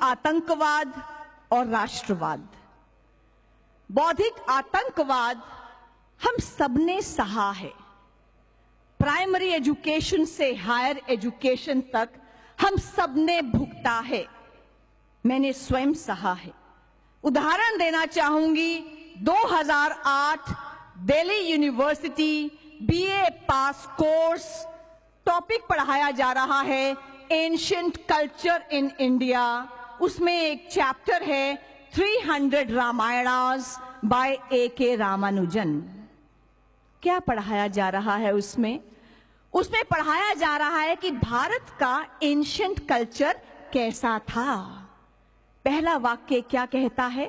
आतंकवाद और राष्ट्रवाद। बौद्धिक आतंकवाद हम सबने सहा है। प्राइमरी एजुकेशन से हायर एजुकेशन तक हम सबने भुगता है। मैंने स्वयं सहा है। उदाहरण देना चाहूंगी, 2008 दिल्ली यूनिवर्सिटी बीए पास कोर्स, टॉपिक पढ़ाया जा रहा है एंशिएंट कल्चर इन इंडिया। उसमें एक चैप्टर है 300 रामायणास बाय A.K. रामानुजन। क्या पढ़ाया जा रहा है उसमें? उसमें पढ़ाया जा रहा है कि भारत का एंशिएंट कल्चर कैसा था। पहला वाक्य क्या कहता है?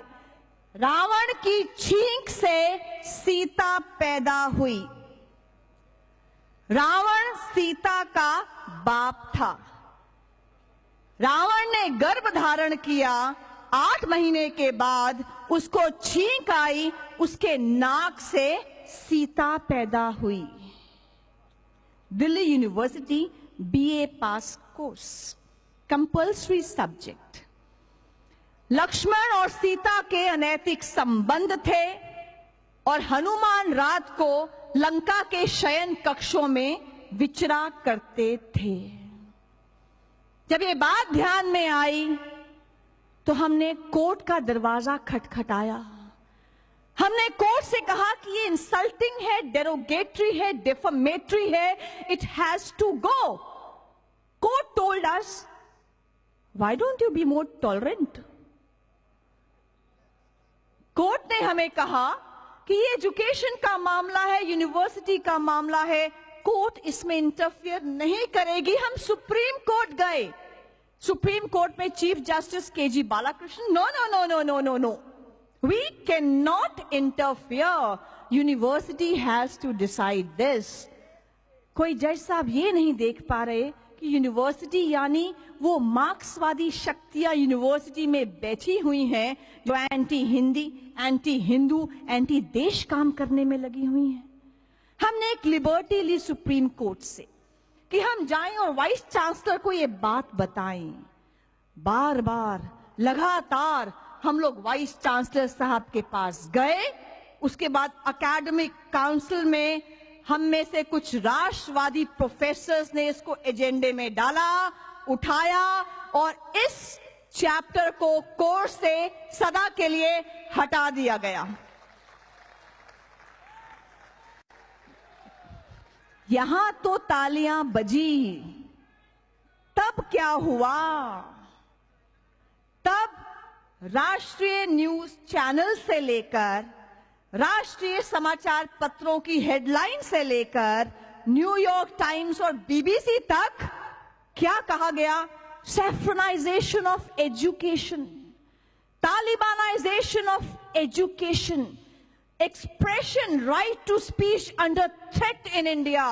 रावण की छींक से सीता पैदा हुई। रावण सीता का बाप था। रावण ने गर्भ धारण किया, 8 महीने के बाद उसको छींक आई, उसके नाक से सीता पैदा हुई। दिल्ली यूनिवर्सिटी बीए पास कोर्स, कंपल्सरी सब्जेक्ट। लक्ष्मण और सीता के अनैतिक संबंध थे और हनुमान रात को लंका के शयन कक्षों में विचरा करते थे। जब ये बात ध्यान में आई तो हमने कोर्ट का दरवाजा खटखटाया। हमने कोर्ट से कहा कि ये इंसल्टिंग है, डेरोगेटरी है, डिफेमेटरी है, it has to go. Court told us, why don't you be more tolerant? Court ने हमें कहा कि ये एजुकेशन का मामला है, यूनिवर्सिटी का मामला है, कोर्ट इसमें इंटरफियर नहीं करेगी। हम सुप्रीम कोर्ट गए। सुप्रीम कोर्ट में chief justice K G. Balakrishnan, no no no no no no no, we can not interfere, university has to decide this. कोई जज साहब ये नहीं देख पा रहे कि यूनिवर्सिटी यानी वो मार्क्सवादी शक्तियां यूनिवर्सिटी में बैठी हुई हैं जो anti Hindi, anti Hindu, anti देश काम करने में लगी हुई हैं। हमने एक लिबर्टी ली सुप्रीम कोर्ट से कि हम जाएं और वाइस चांसलर को ये बात बताएं। बार बार लगातार हम लोग वाइस चांसलर साहब के पास गए। उसके बाद एकेडमिक काउंसिल में हम में से कुछ राष्ट्रवादी प्रोफेसर्स ने इसको एजेंडे में डाला, उठाया और इस चैप्टर को कोर्स से सदा के लिए हटा दिया गया। यहां तो तालियां बजी। तब क्या हुआ? तब राष्ट्रीय न्यूज चैनल से लेकर राष्ट्रीय समाचार पत्रों की हेडलाइन से लेकर न्यूयॉर्क टाइम्स और बीबीसी तक क्या कहा गया? Saffronization of education, talibanization of education, expression right to speech under threat in India.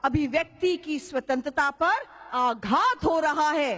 अभिव्यक्ति की स्वतंत्रता पर आघात हो रहा है।